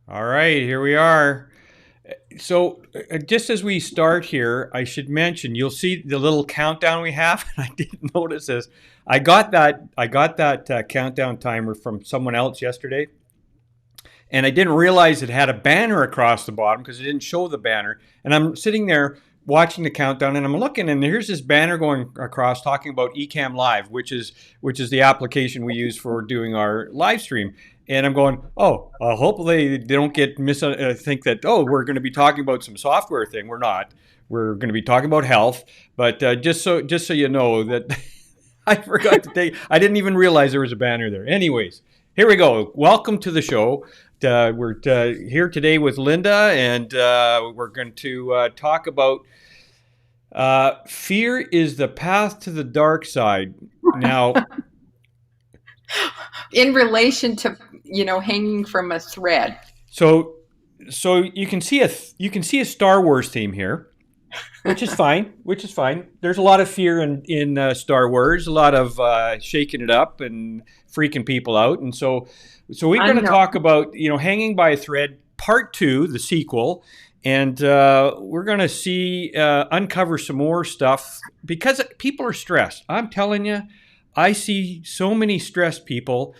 All right, here we are. So, just as we start here, I should mention you'll see the little countdown we have, and I didn't notice this. I got that countdown timer from someone else yesterday, and I didn't realize it had a banner across the bottom because it didn't show the banner. And I'm sitting there watching the countdown, and I'm looking, and here's this banner going across talking about Ecamm Live, which is the application we use for doing our live stream. And I'm going, oh, hopefully they don't get think that we're going to be talking about some software thing. We're not. We're going to be talking about health. But just so you know that I forgot to take. I didn't even realize there was a banner there. Anyways, here we go. Welcome to the show. We're here today with Linda, and we're going to talk about fear is the path to the dark side. Now, in relation to hanging from a thread. so you can see a Star Wars theme here, which is fine. There's a lot of fear in Star Wars, a lot of shaking it up and freaking people out, and so we're going to talk about hanging by a thread, part 2, the sequel, and we're going to see uncover some more stuff because people are stressed. I'm telling you, I see so many stressed people.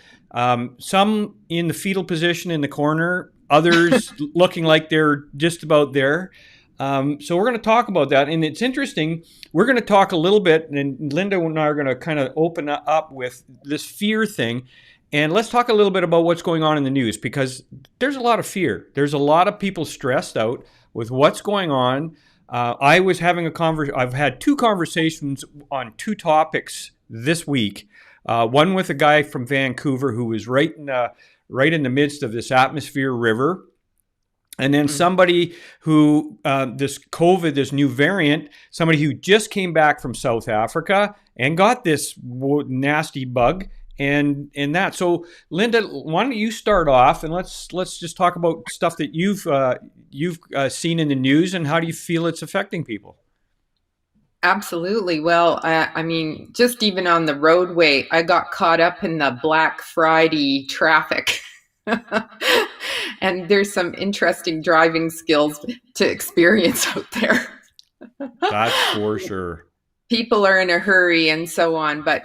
Some in the fetal position in the corner, others looking like they're just about there. So we're going to talk about that. And it's interesting. We're going to talk a little bit, and Linda and I are going to kind of open up with this fear thing. And let's talk a little bit about what's going on in the news, because there's a lot of fear. There's a lot of people stressed out with what's going on. I was having I've had 2 conversations on 2 topics this week. One with a guy from Vancouver who was right in the midst of this atmosphere river. And then somebody who, this new variant, somebody who just came back from South Africa and got this nasty bug and that. So, Linda, why don't you start off, and let's just talk about stuff that you've seen in the news, and how do you feel it's affecting people? Absolutely. Well, I mean, just even on the roadway, I got caught up in the Black Friday traffic. And there's some interesting driving skills to experience out there. That's for sure. People are in a hurry and so on, but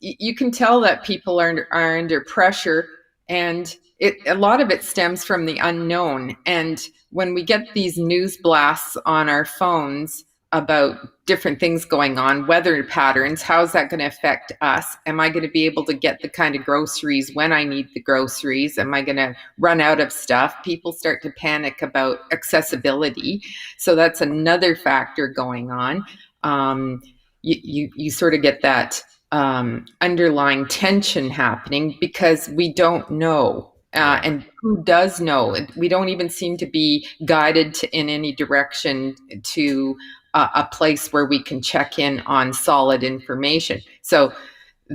you can tell that people are under pressure, and a lot of it stems from the unknown. And when we get these news blasts on our phones about different things going on, weather patterns, how's that going to affect us? Am I going to be able to get the kind of groceries when I need the groceries? Am I going to run out of stuff? People start to panic about accessibility. So that's another factor going on. You sort of get that underlying tension happening because we don't know. And who does know? We don't even seem to be guided in any direction to a place where we can check in on solid information. So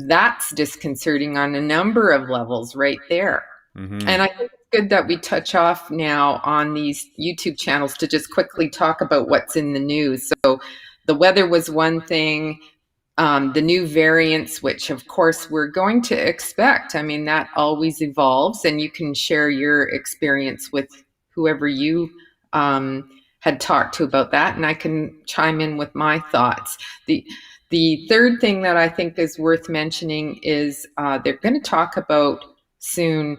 that's disconcerting on a number of levels right there. Mm-hmm. And I think it's good that we touch off now on these YouTube channels to just quickly talk about what's in the news. So the weather was one thing, the new variants, which of course we're going to expect. I mean, that always evolves, and you can share your experience with whoever you had talked to about that, and I can chime in with my thoughts. The third thing that I think is worth mentioning is they're going to talk about soon,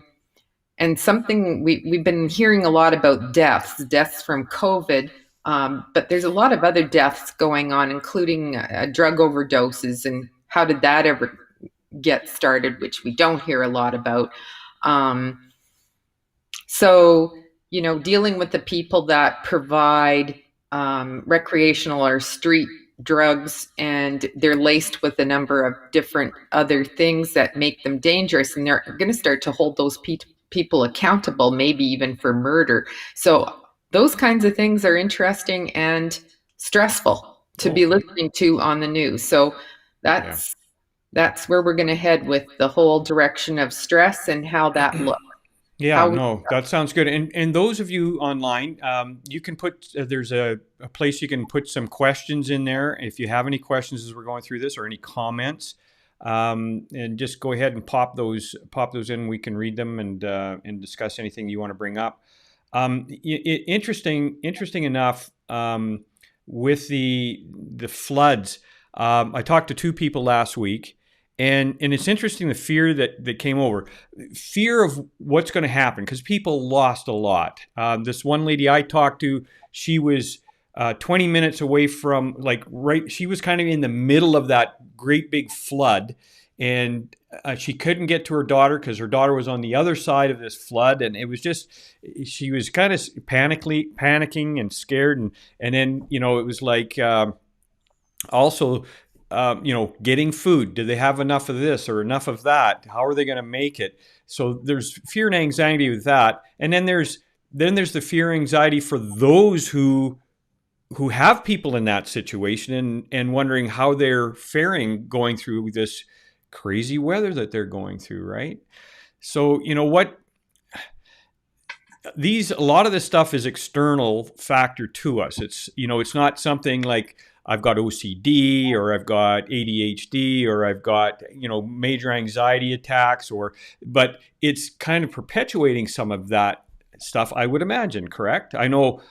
and something we've been hearing a lot about deaths from COVID, but there's a lot of other deaths going on, including drug overdoses, and how did that ever get started, which we don't hear a lot about. So dealing with the people that provide recreational or street drugs, and they're laced with a number of different other things that make them dangerous, and they're going to start to hold those people accountable, maybe even for murder. So those kinds of things are interesting and stressful to be listening to on the news. So that's where we're going to head with the whole direction of stress and how that looks. Yeah, no, that sounds good. And those of you online, you can put, there's a place you can put some questions in there. If you have any questions as we're going through this, or any comments, and just go ahead and pop those in. We can read them and discuss anything you want to bring up. Interesting enough, with the floods. I talked to two people last week, and it's interesting the fear that came over, fear of what's going to happen because people lost a lot. This one lady I talked to, she was 20 minutes away from she was kind of in the middle of that great big flood, and she couldn't get to her daughter because her daughter was on the other side of this flood, and it was just, she was kind of panicking and scared, and then it was like, also, getting food. Do they have enough of this or enough of that? How are they going to make it? So there's fear and anxiety with that, and then there's the fear and anxiety for those who have people in that situation and wondering how they're faring going through this crazy weather that they're going through, right? So what, a lot of this stuff is external factor to us. It's it's not something like I've got OCD or I've got ADHD or I've got major anxiety attacks, but it's kind of perpetuating some of that stuff, I would imagine. Correct? I know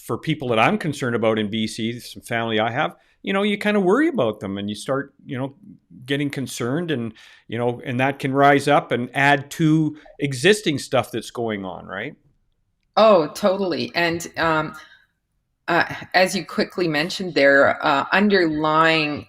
for people that I'm concerned about in BC, some family I have, you kind of worry about them and you start, getting concerned, and that can rise up and add to existing stuff that's going on, right? Oh, totally. And as you quickly mentioned, there underlying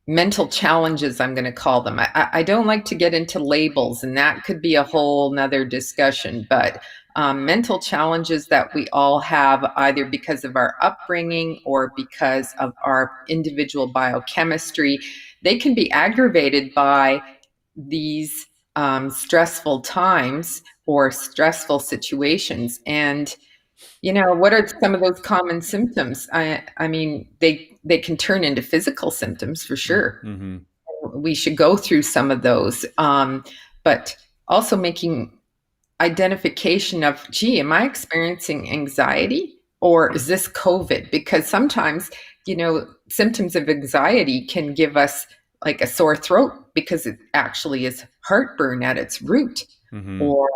mental challenges, I'm going to call them. I don't like to get into labels, and that could be a whole nother discussion, but mental challenges that we all have, either because of our upbringing or because of our individual biochemistry, they can be aggravated by these stressful times or stressful situations. And what are some of those common symptoms? I mean, they can turn into physical symptoms for sure. Mm-hmm. We should go through some of those, but also making identification of, am I experiencing anxiety or is this COVID? Because sometimes, symptoms of anxiety can give us like a sore throat because it actually is heartburn at its root. Mm-hmm. Or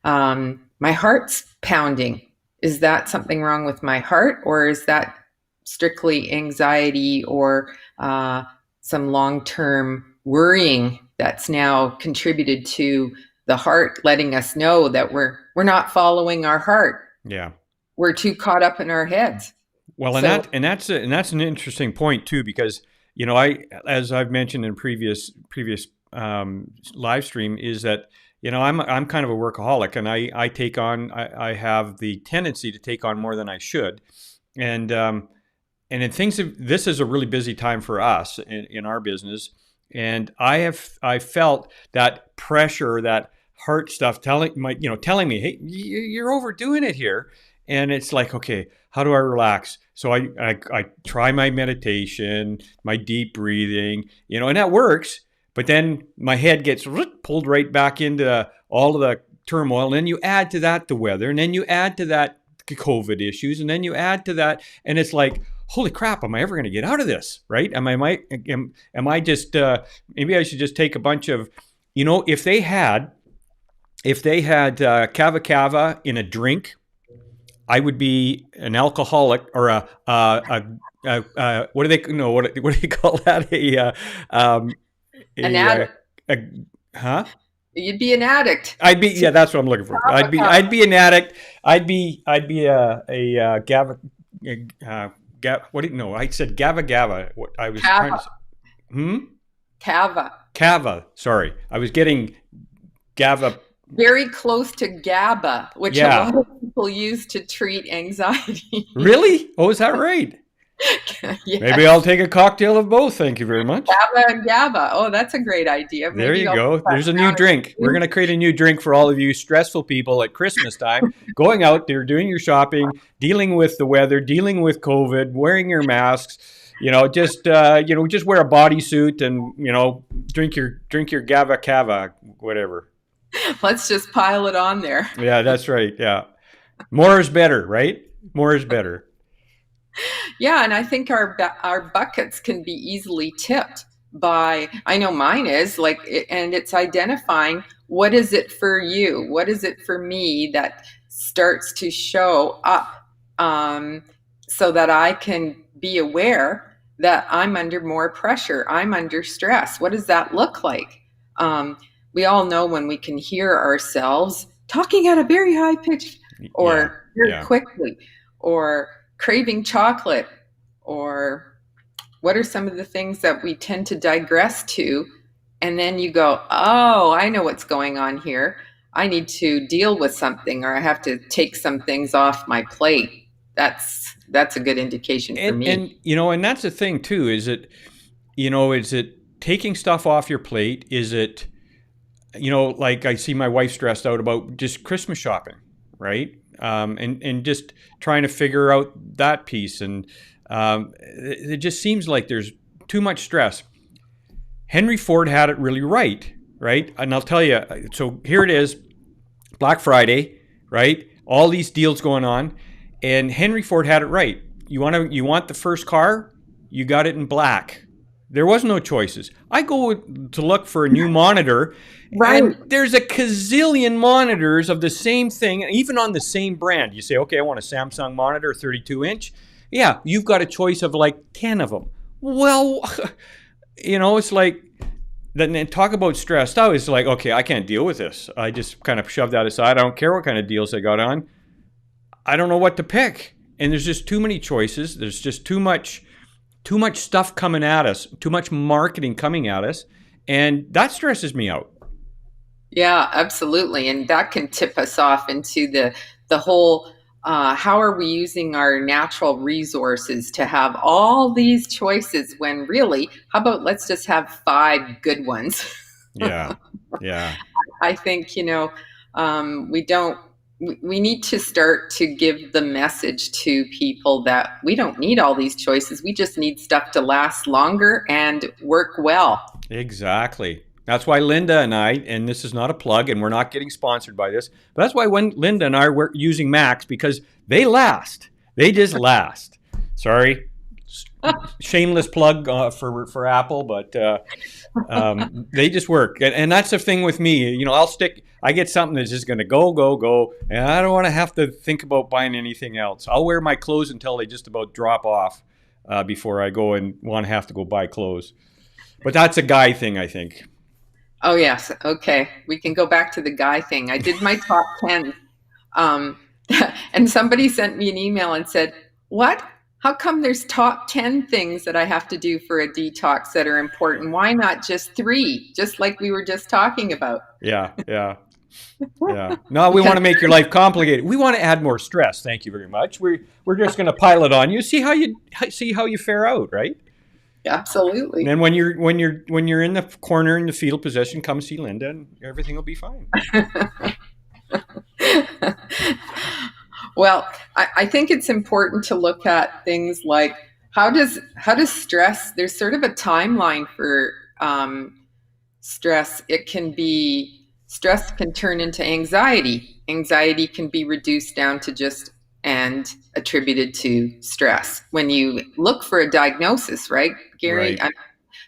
my heart's pounding. Is that something wrong with my heart, or is that strictly anxiety or some long-term worrying that's now contributed to the heart letting us know that we're not following our heart? Yeah, we're too caught up in our heads. Well, and that's an interesting point too, because as I've mentioned in previous live stream, is that I'm kind of a workaholic, and I have the tendency to take on more than I should, and this is a really busy time for us in our business, and I felt that pressure, that heart stuff telling me, hey, you're overdoing it here, and it's like, okay, how do I relax? So I try my meditation, my deep breathing, and that works. But then my head gets pulled right back into all of the turmoil. And then you add to that the weather. And then you add to that COVID issues. And then you add to that. And it's like, holy crap, am I ever going to get out of this? Right? Am I just, maybe I should just take a bunch of, if they had Kava Kava in a drink, I would be an alcoholic or what do they call that? An addict. You'd be an addict. Yeah, that's what I'm looking for. I'd be an addict. I'd be a Gava. I said Gava Gava. What I was trying to say. Kava. Sorry, I was getting Gava. Very close to GABA, which a lot of people use to treat anxiety. Really? Oh, is that right? Yes. Maybe I'll take a cocktail of both. Thank you very much. GABA and GABA. Oh, that's a great idea. Maybe there you go. There's a new drink. We're going to create a new drink for all of you stressful people at Christmas time, going out there, doing your shopping, dealing with the weather, dealing with COVID, wearing your masks. Just wear a bodysuit and drink your GABA Cava, whatever. Let's just pile it on there. Yeah, that's right. Yeah. More is better, right? More is better. Yeah, and I think our buckets can be easily tipped by, I know mine is like, and it's identifying what is it for you, what is it for me that starts to show up, um, so that I can be aware that I'm under more pressure, I'm under stress. What does that look like? Um, we all know when we can hear ourselves talking at a very high pitch Yeah, or very yeah. quickly, or craving chocolate, or what are some of the things that we tend to digress to? And then you go, oh, I know what's going on here. I need to deal with something, or I have to take some things off my plate. That's a good indication for And me. and that's the thing too. Is it taking stuff off your plate? Is it like I see my wife stressed out about just Christmas shopping, right? And just trying to figure out that piece, and it just seems like there's too much stress. Henry Ford had it really right, right? And I'll tell you. So here it is, Black Friday, right? All these deals going on, and Henry Ford had it right. You want the first car, you got it in black. There was no choices. I go to look for a new monitor, Right. and there's a gazillion monitors of the same thing, even on the same brand. You say, okay, I want a Samsung monitor, 32 inch. Yeah, you've got a choice of like 10 of them. Well, it's like, then talk about stressed out. It's like, okay, I can't deal with this. I just kind of shove that aside. I don't care what kind of deals they got on. I don't know what to pick. And there's just too many choices. There's just too much stuff coming at us, too much marketing coming at us. And that stresses me out. Yeah, absolutely. And that can tip us off into the whole, how are we using our natural resources to have all these choices when really, how about let's just have five good ones? Yeah. Yeah. I think, we don't, we need to start to give the message to people that we don't need all these choices. We just need stuff to last longer and work well. Exactly. That's why Linda and I, and this is not a plug, and we're not getting sponsored by this, but that's why when Linda and I were using Macs, because they last. They just last. Sorry, shameless plug for Apple, but they just work. And that's the thing with me. I get something that's just going to go, and I don't want to have to think about buying anything else. I'll wear my clothes until they just about drop off before I go and want to have to go buy clothes. But that's a guy thing, I think. Oh, yes. Okay. We can go back to the guy thing. I did my top 10. Um, and somebody sent me an email and said, what? How come there's top 10 things that I have to do for a detox that are important? Why not just 3, just like we were just talking about? Yeah. No, we want to make your life complicated. We want to add more stress. Thank you very much. We're just going to pile it on you. See how you fare out, right? Absolutely. And then when you're in the corner in the fetal position, come see Linda, and everything will be fine. Well, I think it's important to look at things like how does stress. There's sort of a timeline for stress. Stress can turn into anxiety. Anxiety can be reduced down to just and attributed to stress. When you look for a diagnosis, right, Gary? Right.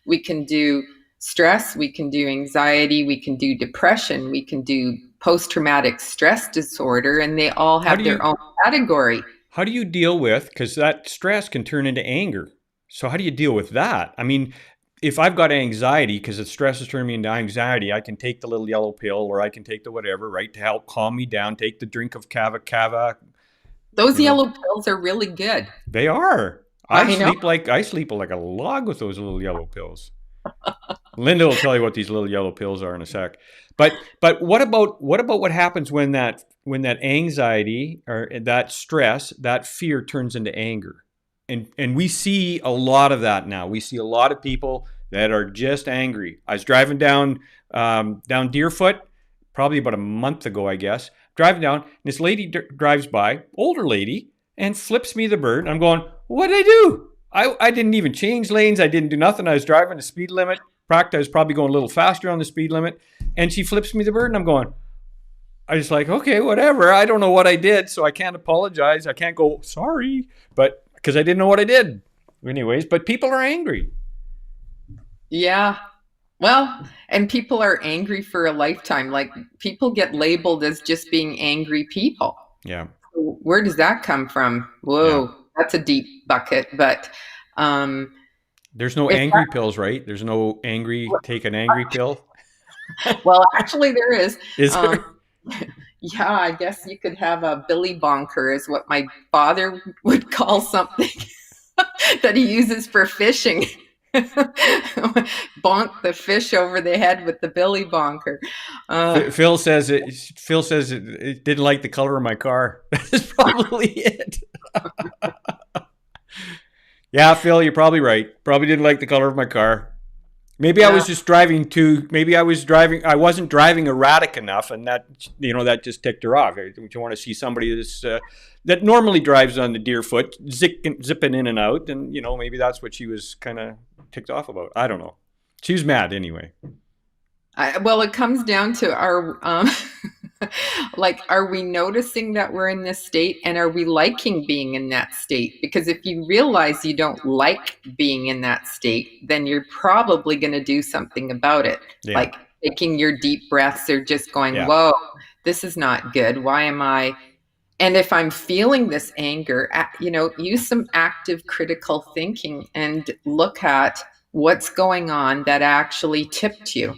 We can do stress, we can do anxiety, we can do depression, we can do post-traumatic stress disorder, and they all have their own category. How do you deal with, because that stress can turn into anger. So how do you deal with that? I mean, if I've got anxiety, because the stress is turning me into anxiety, I can take the little yellow pill, or I can take the whatever, right, to help calm me down, take the drink of kava. Those yellow pills are really good. They are. I sleep like a log with those little yellow pills. Linda will tell you what these little yellow pills are in a sec. But what about what happens when that anxiety or that stress, that fear turns into anger? And we see a lot of that now. We see a lot of people that are just angry. I was driving down Deerfoot probably about a month ago, I guess. Driving down, and this lady drives by, older lady, and flips me the bird. I'm going, what did I do? I didn't even change lanes. I didn't do nothing. I was driving the speed limit. I was probably going a little faster on the speed limit. And she flips me the bird, and I'm going, I was like, okay, whatever. I don't know what I did, so I can't apologize. I can't go, sorry. But because I didn't know what I did. Anyways, but people are angry. Yeah. Well, and people are angry for a lifetime. Like people get labeled as just being angry people. Yeah. Where does that come from? Yeah. Whoa, that's a deep bucket. But um, There's no if angry pills, right? There's no angry, take an angry pill. well, actually, there is. Is Um, there? yeah, I guess you could have a Billy Bonker, is what my father would call something that he uses for fishing. Bonk the fish over the head with the Billy Bonker. Phil says it. Phil says it didn't like the color of my car. That's probably it. Yeah, Phil, you're probably right. Probably didn't like the color of my car. Maybe I was just driving too. Maybe I was driving. I wasn't driving erratic enough, and that that just ticked her off. You want to see somebody that normally drives on the Deerfoot, zipping in and out, and maybe that's what she was kind of ticked off about. I don't know. She was mad anyway. Well, it comes down to our like, are we noticing that we're in this state, and are we liking being in that state? Because if you realize you don't like being in that state, then you're probably going to do something about it. Yeah. Like taking your deep breaths or just going, Yeah. whoa, this is not good. Why am I? And if I'm feeling this anger, use some active critical thinking and look at what's going on that actually tipped you.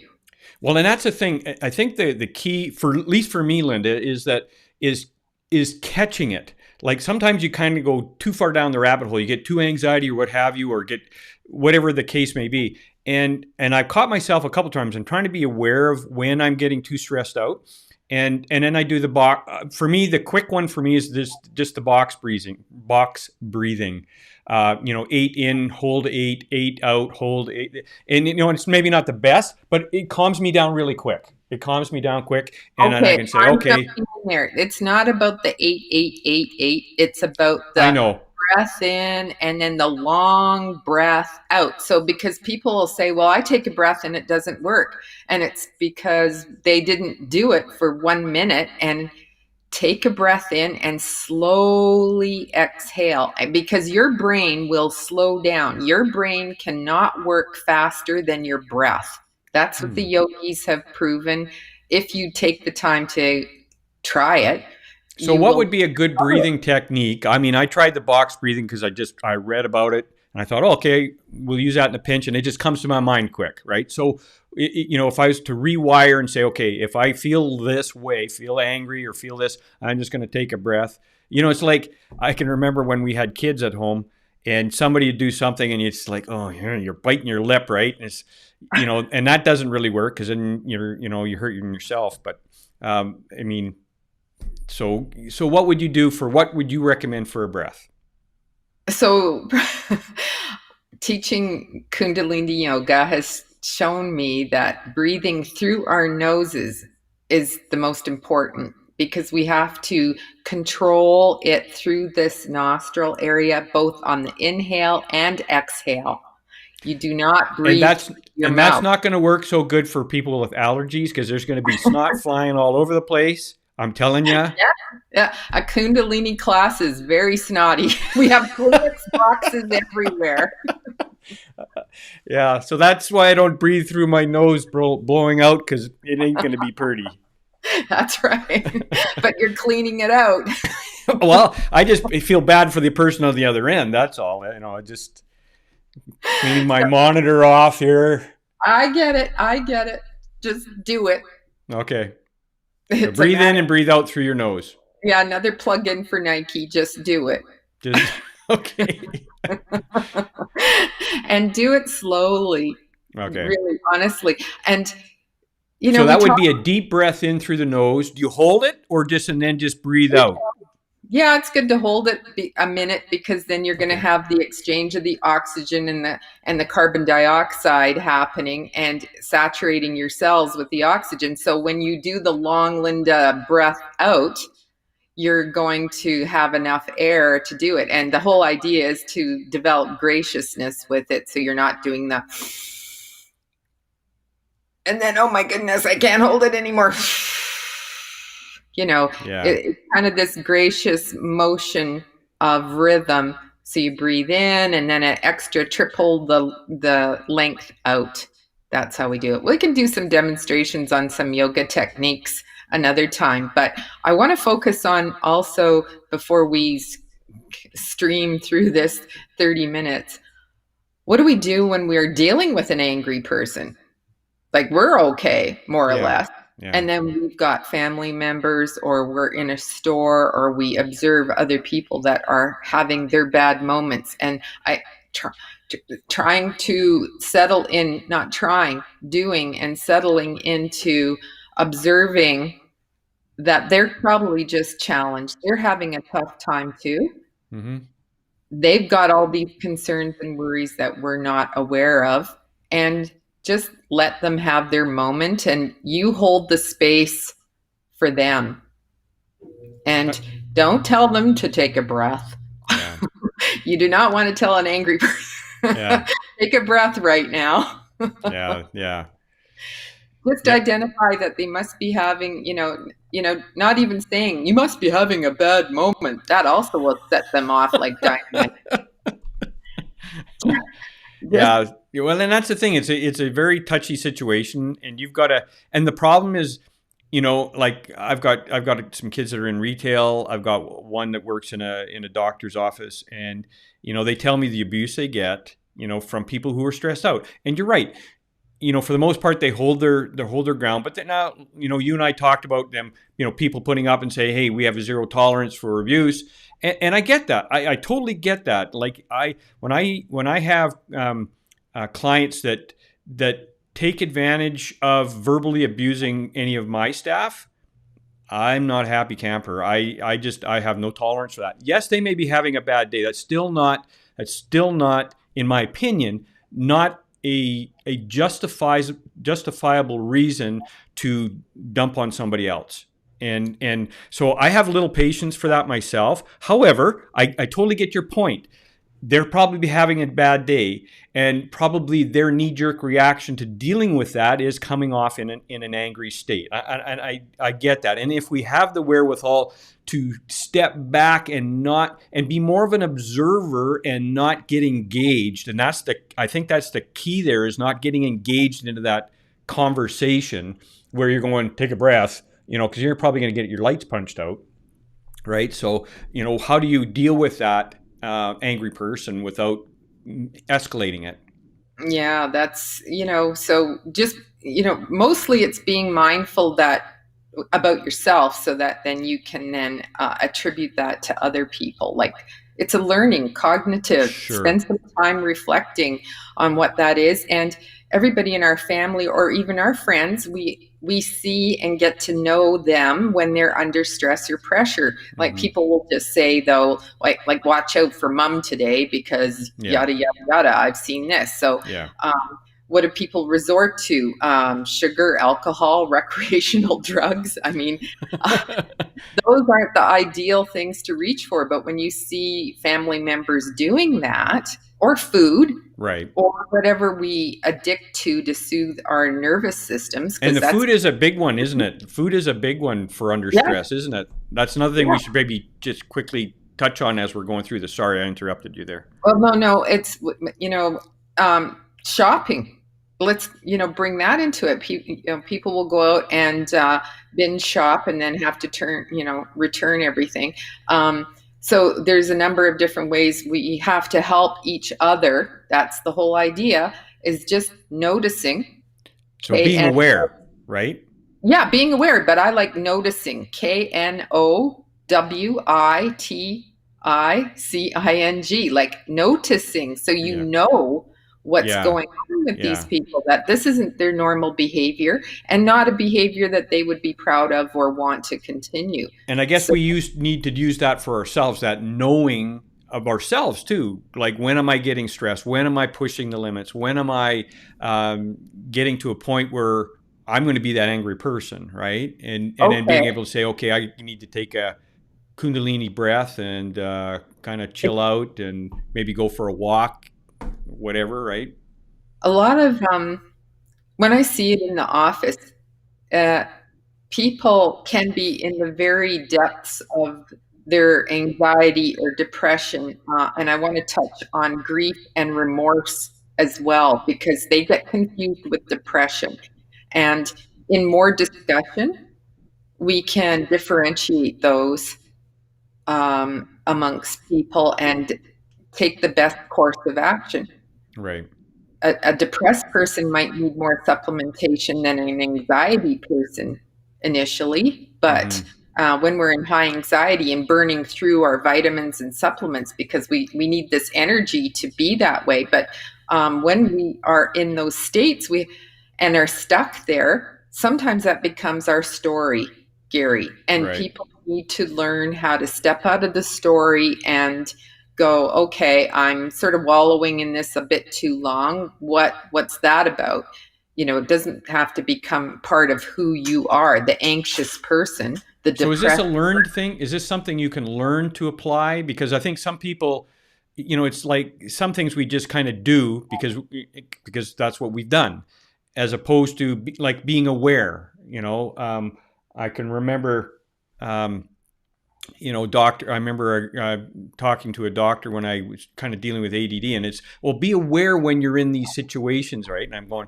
Well, and that's the thing. I think the key, for at least for me, Linda, is catching it. Like sometimes you kind of go too far down the rabbit hole. You get too anxiety or what have you, or get whatever the case may be. And I've caught myself a couple times. I'm trying to be aware of when I'm getting too stressed out. And then I do the box. For me, the quick one for me is just the box breathing. 8 in, hold 8, 8 out, hold 8. And it's maybe not the best, but it calms me down really quick. It calms me down quick, and then I can say, okay. It's not about the 8, 8, 8, 8. It's about the I know. breath in and then the long breath out. So because people will say, well, I take a breath and it doesn't work. And it's because they didn't do it for 1 minute. And take a breath in and slowly exhale, because your brain will slow down. Your brain cannot work faster than your breath. That's what the yogis have proven. If you take the time to try it. So what would be a good breathing technique? I mean, I tried the box breathing because I read about it and I thought, okay, we'll use that in a pinch, and it just comes to my mind quick, right? So, if I was to rewire and say, okay, if I feel this way, feel angry or feel this, I'm just going to take a breath. It's like I can remember when we had kids at home and somebody would do something and it's like, oh, you're biting your lip, right? And it's, and that doesn't really work because then you're hurting yourself. But I mean, so what would you do what would you recommend for a breath? So teaching Kundalini yoga has shown me that breathing through our noses is the most important, because we have to control it through this nostril area, both on the inhale and exhale. You do not breathe. That's not going to work so good for people with allergies, because there's going to be snot flying all over the place. I'm telling you. Yeah. A Kundalini class is very snotty. We have Kleenex boxes everywhere. Yeah, so that's why I don't breathe through my nose blowing out, because it ain't going to be pretty. That's right. But you're cleaning it out. Well, I just feel bad for the person on the other end. That's all. Just cleaning my monitor off here. I get it. Just do it. Okay. So breathe in and breathe out through your nose. Yeah, another plug-in for Nike. Just do it. Okay. And do it slowly. Okay. Really, honestly. And, so that would be a deep breath in through the nose. Do you hold it or and then just breathe out? Yeah, it's good to hold it a minute, because then you're going to have the exchange of the oxygen and the carbon dioxide happening and saturating your cells with the oxygen. So when you do the long Linda breath out, you're going to have enough air to do it. And the whole idea is to develop graciousness with it. So you're not doing the, and then, oh my goodness, I can't hold it anymore. It's kind of this gracious motion of rhythm. So you breathe in and then an extra triple the length out. That's how we do it. We can do some demonstrations on some yoga techniques another time, but I want to focus on also before we stream through this 30 minutes. What do we do when we're dealing with an angry person? Like we're okay, more or Yeah. less. Yeah. And then we've got family members, or we're in a store, or we observe other people that are having their bad moments. And I try, trying to settle in, not trying, doing and settling into observing that they're probably just challenged. They're having a tough time too. Mm-hmm. They've got all these concerns and worries that we're not aware of, and just let them have their moment, and you hold the space for them, and don't tell them to take a breath. Yeah. You do not want to tell an angry person Yeah. take a breath right now. Yeah. Yeah. Just Yeah. identify that they must be having, not even saying you must be having a bad moment. That also will set them off like dynamite. Just Yeah. Well, and that's the thing. It's a very touchy situation, and you've got to. And the problem is, like I've got some kids that are in retail. I've got one that works in a doctor's office, and they tell me the abuse they get, from people who are stressed out. And you're right. For the most part, they hold their ground. But then now, you and I talked about them, people putting up and say, "Hey, we have a zero tolerance for abuse," and I get that. I totally get that. Like when I have clients that take advantage of verbally abusing any of my staff, I'm not a happy camper. I have no tolerance for that. Yes, they may be having a bad day. That's still not, in my opinion, not a justifiable reason to dump on somebody else. And so I have little patience for that myself. However, I totally get your point. They're probably having a bad day, and probably their knee-jerk reaction to dealing with that is coming off in an angry state. I get that. And if we have the wherewithal to step back and be more of an observer and not get engaged, and I think that's the key there, is not getting engaged into that conversation where you're going, take a breath, because you're probably going to get your lights punched out, right? So, how do you deal with that angry person without escalating it? Yeah, that's, so just, mostly it's being mindful that about yourself, so that then you can then attribute that to other people. Like it's a learning, cognitive, Sure. spend some time reflecting on what that is. And everybody in our family, or even our friends, we see and get to know them when they're under stress or pressure. Like Mm-hmm. people will just say though, like watch out for mom today because Yeah. yada yada yada, I've seen this. So Yeah. what do people resort to? Sugar, alcohol, recreational drugs. I mean, those aren't the ideal things to reach for. But when you see family members doing that, or food, Right. or whatever we addict to soothe our nervous systems, And because the that's, food is a big one, isn't it? Food is a big one for under yeah, stress, isn't it? That's another thing yeah. we should maybe just quickly touch on as we're going through this. Sorry, I interrupted you there. Well, no, it's, shopping. Let's, bring that into it. People will go out and binge shop and then have to return everything. So there's a number of different ways we have to help each other. That's the whole idea, is just noticing. So Okay, being and aware, right? yeah, being aware, but I like noticing. KNOWITICING, like noticing, so you Yeah. know what's Yeah. going on with these Yeah. people, that this isn't their normal behavior, and not a behavior that they would be proud of or want to continue. And I guess So, we need to use that for ourselves, that knowing of ourselves too. Like, when am I getting stressed? When am I pushing the limits? When am I getting to a point where I'm going to be that angry person, right? And then okay, being able to say, okay, I need to take a Kundalini breath and kind of chill out and maybe go for a walk, whatever, right? a lot of when I see it in the office, uh, people can be in the very depths of their anxiety or depression. And I want to touch on grief and remorse as well, because they get confused with depression. And in more discussion, we can differentiate those amongst people and take the best course of action. Right. A depressed person might need more supplementation than an anxiety person initially, but Hmm. when we're in high anxiety and burning through our vitamins and supplements because we need this energy to be that way. But when we are in those states and are stuck there, sometimes that becomes our story, Gary. And Right. people need to learn how to step out of the story and go, okay, I'm sort of wallowing in this a bit too long. What's that about? It doesn't have to become part of who you are, the anxious person, the So is this a depressed. learned thing? Is this something you can learn to apply? Because I think some people, it's like some things we just kind of do because that's what we've done, as opposed to like being aware. I can remember, um, doctor. I remember talking to a doctor when I was kind of dealing with ADD, and it's, well, be aware when you're in these situations, right? And I'm going,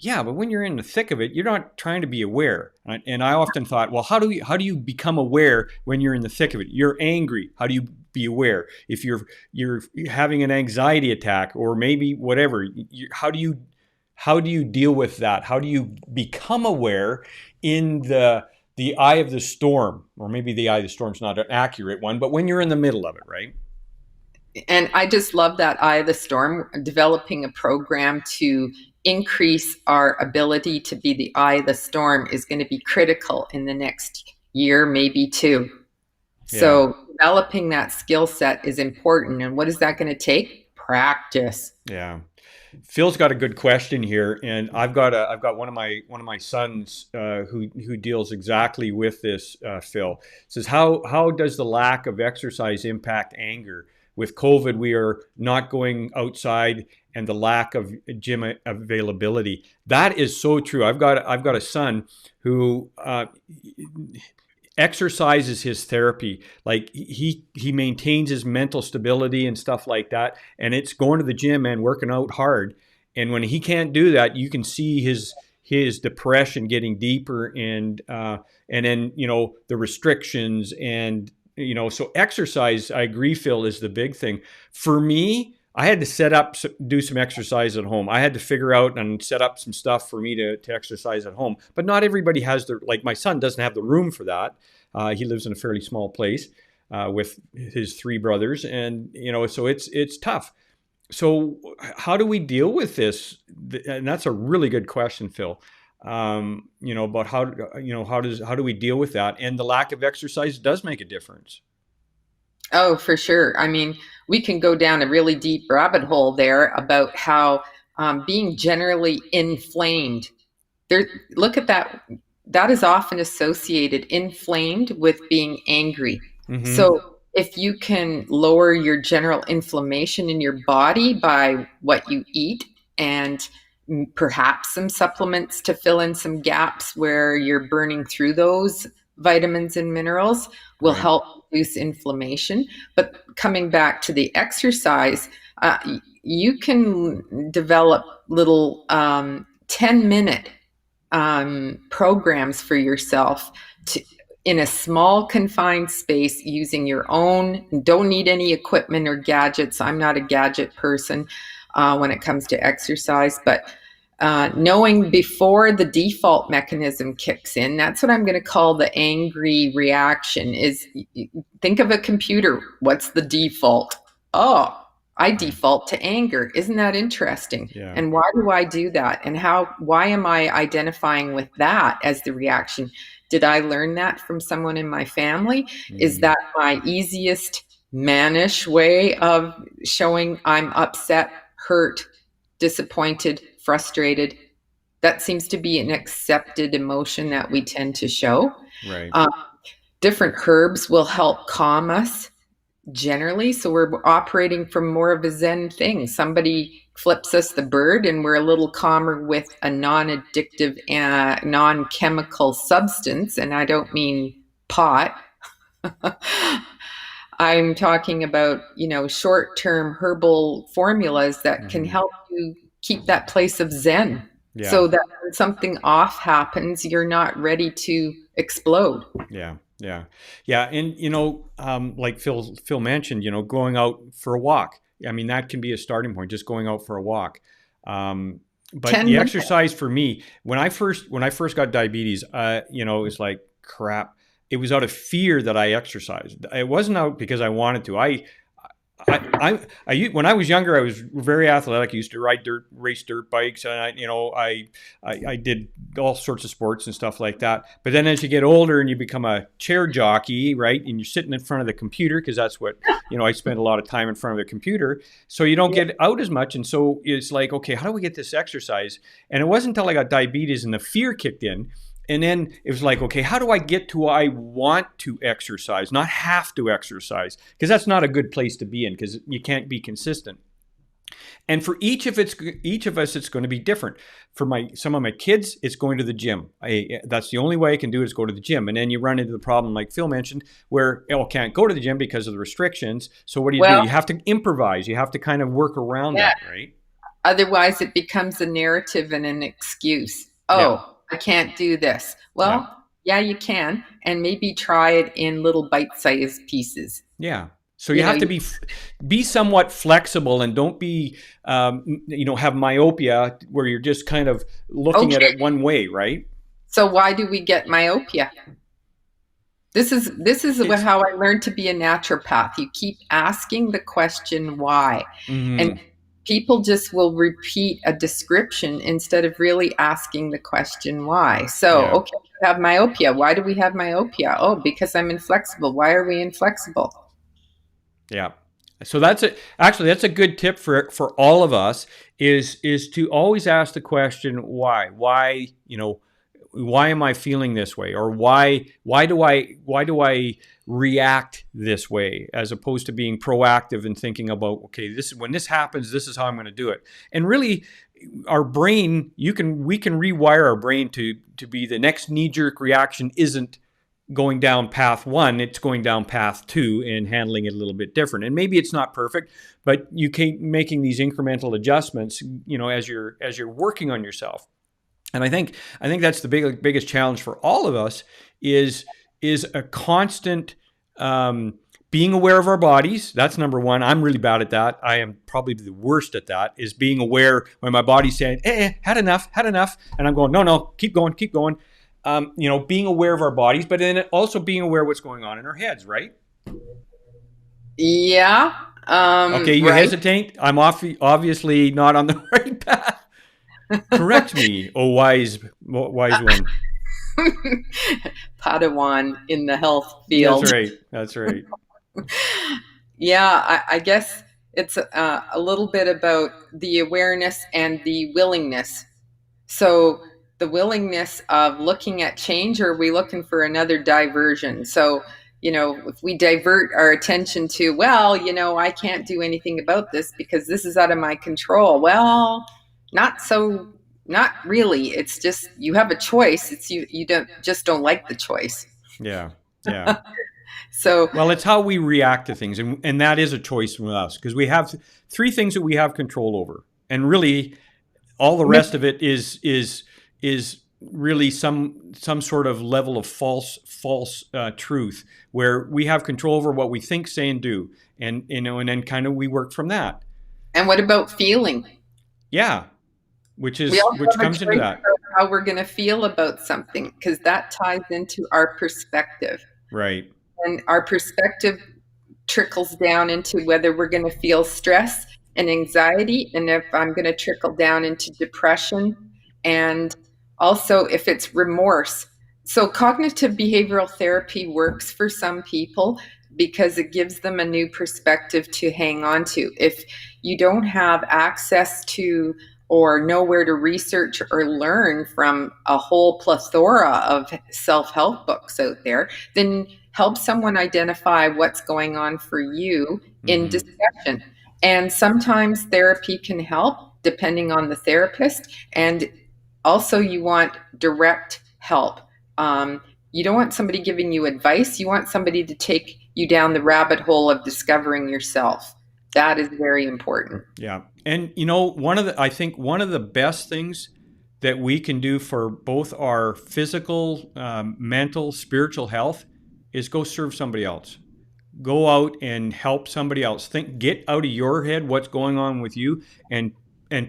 yeah, but when you're in the thick of it, you're not trying to be aware. And I often thought, well, how do you become aware when you're in the thick of it? You're angry. How do you be aware? If you're having an anxiety attack or maybe whatever, how do you deal with that? How do you become aware in the eye of the storm? Or maybe the eye of the storm's not an accurate one, but when you're in the middle of it, right? And I just love that eye of the storm, developing a program to increase our ability to be the eye of the storm is going to be critical in the next year, maybe two. Yeah. So developing that skill set is important. And what is that going to take? Practice. Yeah. Phil's got a good question here, and I've got one of my sons who deals exactly with this. Phil says, how does the lack of exercise impact anger? With COVID, we are not going outside, and the lack of gym availability. That is so true. I've got a son who exercise is his therapy. Like he maintains his mental stability and stuff like that. And it's going to the gym and working out hard. And when he can't do that, you can see his depression getting deeper, and then the restrictions, and so exercise. I agree, Phil, is the big thing for me. I had to do some exercise at home. I had to figure out and set up some stuff for me to exercise at home. But not everybody has like my son doesn't have the room for that. He lives in a fairly small place with his three brothers, and so it's tough. So how do we deal with this? And that's a really good question, Phil. About how do we deal with that? And the lack of exercise does make a difference. Oh, for sure. I mean, we can go down a really deep rabbit hole there about how being generally inflamed. There, look at that. That is often associated inflamed with being angry. Mm-hmm. So if you can lower your general inflammation in your body by what you eat and perhaps some supplements to fill in some gaps where you're burning through those vitamins and minerals will Right. help reduce inflammation. But coming back to the exercise, you can develop little 10-minute programs for yourself in a small confined space using your own. Don't need any equipment or gadgets. I'm not a gadget person when it comes to exercise, but knowing before the default mechanism kicks in, that's what I'm going to call the angry reaction. Is think of a computer. What's the default? Oh, I Yeah. default to anger. Isn't that interesting? Yeah. And why do I do that? And why am I identifying with that as the reaction? Did I learn that from someone in my family? Is Mm. that my easiest mannish way of showing I'm upset, hurt, disappointed, frustrated? That seems to be an accepted emotion that we tend to show. Right. Uh, Different herbs will help calm us generally. So we're operating from more of a Zen thing. Somebody flips us the bird and we're a little calmer with a non-addictive, non-chemical substance. And I don't mean pot. I'm talking about, short-term herbal formulas that can Hmm. help you keep that place of zen Yeah. so that when something off happens, you're not ready to explode. Yeah, yeah, yeah, and like Phil mentioned, going out for a walk. I mean, that can be a starting point. Just going out for a walk. Um, but 10 the minutes. exercise for me, when I first got diabetes, it was like crap. It was out of fear that I exercised. It wasn't out because I wanted to. When I was younger, I was very athletic. I used to race dirt bikes, and I did all sorts of sports and stuff like that. But then as you get older and you become a chair jockey, right, and you're sitting in front of the computer because that's what I spent a lot of time in front of the computer, so you don't Yeah. get out as much. And so it's like, okay, how do we get this exercise? And it wasn't until I got diabetes and the fear kicked in. And then it was like, okay, how do I get to I want to exercise, not have to exercise? Because that's not a good place to be in because you can't be consistent. And for each of us, it's going to be different. For some of my kids, it's going to the gym. That's the only way I can do it is go to the gym. And then you run into the problem, like Phil mentioned, where can't go to the gym because of the restrictions. So what do? Well, You have to improvise. You have to kind of work around yeah. that, right? Otherwise, it becomes a narrative and an excuse. Yeah, Oh, I can't do this. yeah. Well, yeah, you can, and maybe try it in little bite-sized pieces. Yeah. So you You know, have to you, be somewhat flexible and don't be have myopia where you're just kind of looking at okay. it one way, right? So why do we get myopia? This is It's how I learned to be a naturopath. You keep asking the question why, and mhm. people just will repeat a description instead of really asking the question why. So, Yeah, okay, we have myopia. Why do we have myopia? Oh, because I'm inflexible. Why are we inflexible? yeah. So that's a good tip for all of us is to always ask the question why? Why am I feeling this way? Or why do I react this way as opposed to being proactive and thinking about, okay, when this happens, this is how I'm going to do it. And really our brain, we can rewire our brain to be the next knee jerk reaction isn't going down path one, it's going down path two and handling it a little bit different. And maybe it's not perfect, but you keep making these incremental adjustments, as you're working on yourself. And I think that's the biggest challenge for all of us is a constant being aware of our bodies. That's number one. I'm really bad at that. I am probably the worst at that. Is being aware when my body's saying, had enough," and I'm going, no, keep going, keep going. Being aware of our bodies, but then also being aware of what's going on in our heads, right? Yeah, Okay, you right. hesitate. I'm obviously not on the right path. Correct me, oh wise one. Padawan in the health That's field. right. That's right. Yeah, I guess it's a little bit about the awareness and the willingness. So the willingness of looking at change, or are we looking for another diversion? So, if we divert our attention to, well, I can't do anything about this because this is out of my control. Well, not so, not really. It's just you have a choice. It's you don't like the choice. Yeah. Yeah. So Well, it's how we react to things, and that is a choice from us because we have three things that we have control over, and really all the rest of it is really some sort of level of false truth where we have control over what we think, say, and do, and then kind of we work from that. and what about feeling? Yeah, which We is also which have a comes into choice that, about how we're going to feel about something because that ties into our perspective. right? And our perspective trickles down into whether we're going to feel stress and anxiety, and if I'm going to trickle down into depression, and also if it's remorse. So, cognitive behavioral therapy works for some people because it gives them a new perspective to hang on to. If you don't have access to or know where to research or learn from a whole plethora of self help books out there, then help someone identify what's going on for you in Mm-hmm. discussion. And sometimes therapy can help depending on the therapist. And also, you want direct help. You don't want somebody giving you advice. You want somebody to take you down the rabbit hole of discovering yourself. That is very important. Yeah. And you know, I think one of the best things that we can do for both our physical, mental, spiritual health is go serve somebody else. Go out and help somebody else. Get out of your head what's going on with you, and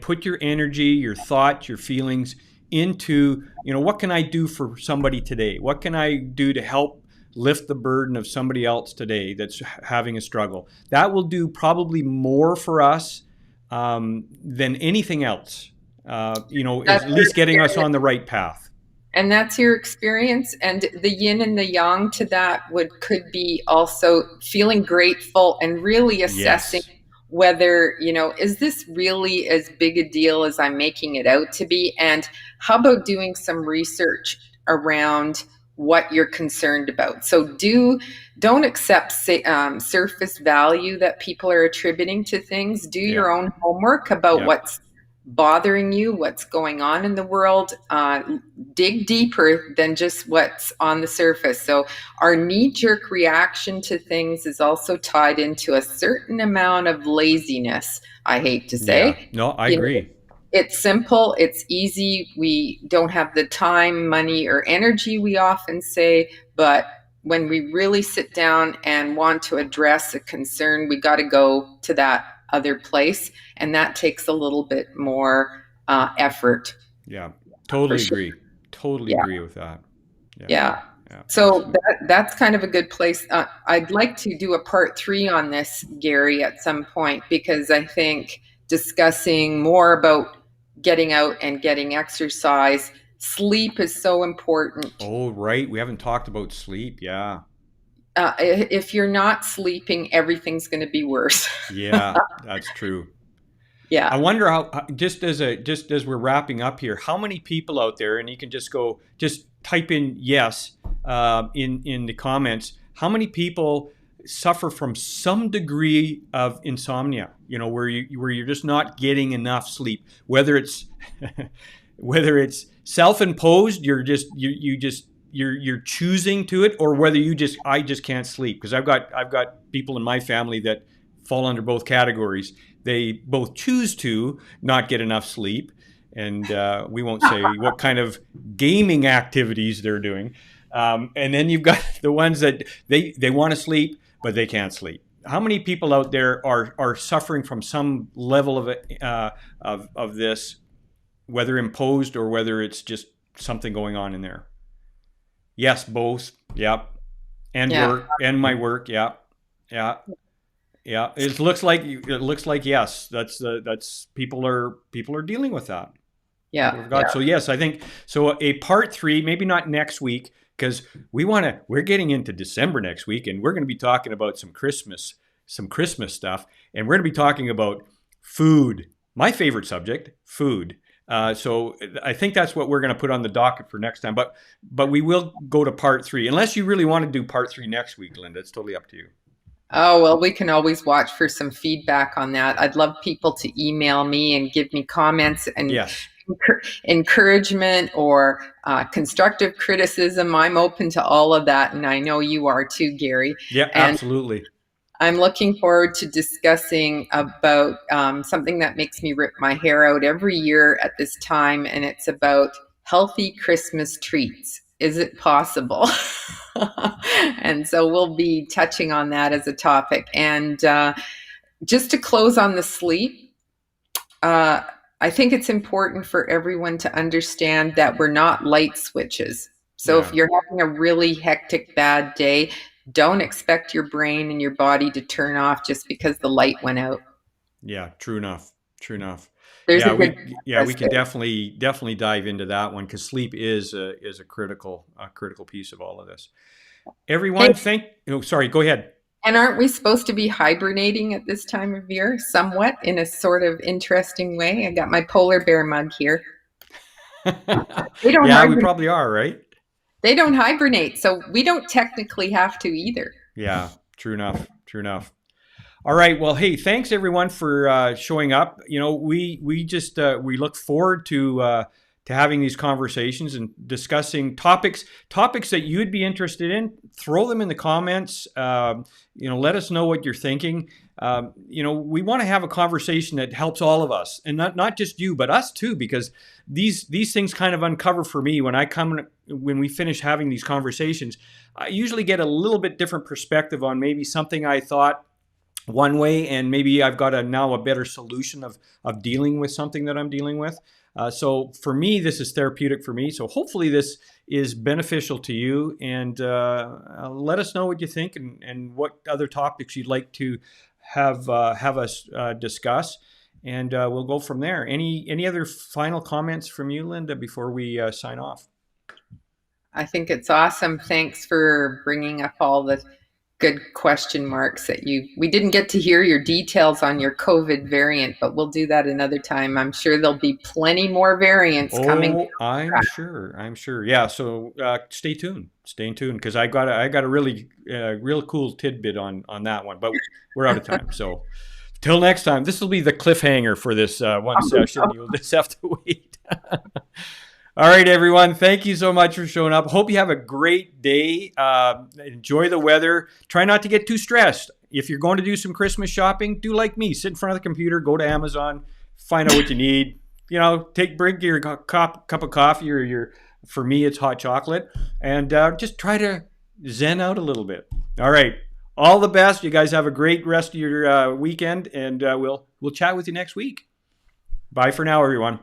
put your energy, your thoughts, your feelings into, what can I do for somebody today? What can I do to help lift the burden of somebody else today that's having a struggle? That will do probably more for us than anything else. That's At your least getting us on experience. the right path. And that's your experience. And the yin and the yang to that could be also feeling grateful and really assessing Yes. whether, is this really as big a deal as I'm making it out to be? And how about doing some research around what you're concerned about? So don't accept surface value that people are attributing to things. Do Yeah. your own homework about Yeah. what's bothering you, what's going on in the world. Dig deeper than just what's on the surface. So, our knee jerk reaction to things is also tied into a certain amount of laziness, I hate to Yeah. say. No, I You know, agree. it's simple, it's easy. We don't have the time, money, or energy, we often say, but when we really sit down and want to address a concern, we got to go to that other place. And that takes a little bit more effort Yeah. for Totally sure. agree. Totally Yeah. agree with that. Yeah. Yeah. Yeah. So Absolutely. that's kind of a good place. I'd like to do a part 3 on this, Gary, at some point, because I think discussing more about getting out and getting exercise, sleep is so important. Oh, right. We haven't talked about sleep. Yeah. If you're not sleeping, everything's going to be worse. Yeah, that's true. I Yeah. wonder just as we're wrapping up here, how many people out there, and you can just type in yes in the comments. How many people suffer from some degree of insomnia? Where you're just not getting enough sleep. Whether it's whether it's self-imposed, you're choosing to it, or whether I just can't sleep, because I've got people in my family that fall under both categories. They both choose to not get enough sleep, and we won't say what kind of gaming activities they're doing. And then you've got the ones that they want to sleep, but they can't sleep. How many people out there are suffering from some level of this, whether imposed or whether it's just something going on in there? Yes, both. Yep. And Yeah. work and my work. Yeah. Yeah. Yeah, it looks like yes. That's people are dealing with that. People Yeah. have got Yeah. so yes. I think so. A part 3, maybe not next week, because we're getting into December next week, and we're going to be talking about some Christmas stuff, and we're going to be talking about food. My favorite subject, food. So I think that's what we're going to put on the docket for next time. But we will go to part 3, unless you really want to do part 3 next week, Linda. It's totally up to you. Oh, well, we can always watch for some feedback on that. I'd love people to email me and give me comments and Yes. encouragement or constructive criticism. I'm open to all of that. And I know you are too, Gary. Yeah, And absolutely. I'm looking forward to discussing about something that makes me rip my hair out every year at this time. And it's about healthy Christmas treats. Is it possible? And so we'll be touching on that as a topic. And just to close on the sleep, uh, I think it's important for everyone to understand that we're not light switches. So if Yeah. you're having a really hectic, bad day, don't expect your brain and your body to turn off just because the light went out. Yeah, true enough. True enough. There's a Yeah, good we process can there. definitely dive into that one, because sleep is a critical piece of all of this. Hey, Everyone, sorry, go ahead. and aren't we supposed to be hibernating at this time of year somewhat in a sort of interesting way? I got my polar bear mug here. They don't Yeah, we hibernate. probably are, right? They don't hibernate, so we don't technically have to either. Yeah, true enough. True enough. All right. Well, hey, thanks everyone for showing up. We just we look forward having these conversations and discussing topics that you'd be interested in. Throw them in the comments. Let us know what you're thinking. We want to have a conversation that helps all of us, and not just you, but us too, because these things kind of uncover for me when we finish having these conversations. I usually get a little bit different perspective on maybe something I thought one way, and maybe I've got now a better solution of dealing with something that I'm dealing with. So for me, this is therapeutic for me. So hopefully this is beneficial to you, and let us know what you think and what other topics you'd like to have us discuss, and we'll go from there. Any other final comments from you, Linda, before we sign off? I think it's awesome. Thanks for bringing up all the good question marks that we didn't get to hear your details on your COVID variant, but we'll do that another time. I'm sure there'll be plenty more variants coming. I'm sure. Yeah. So stay tuned, because I got a really real cool tidbit on that one, but we're out of time. So till next time, this will be the cliffhanger for this one session. You'll just have to wait. All right, everyone. Thank you so much for showing up. Hope you have a great day. Enjoy the weather. Try not to get too stressed. If you're going to do some Christmas shopping, do like me. Sit in front of the computer, go to Amazon, find out what you need. Bring your cup of coffee, or for me, it's hot chocolate, and just try to zen out a little bit. All right. All the best. You guys have a great rest of your weekend, and we'll chat with you next week. Bye for now, everyone.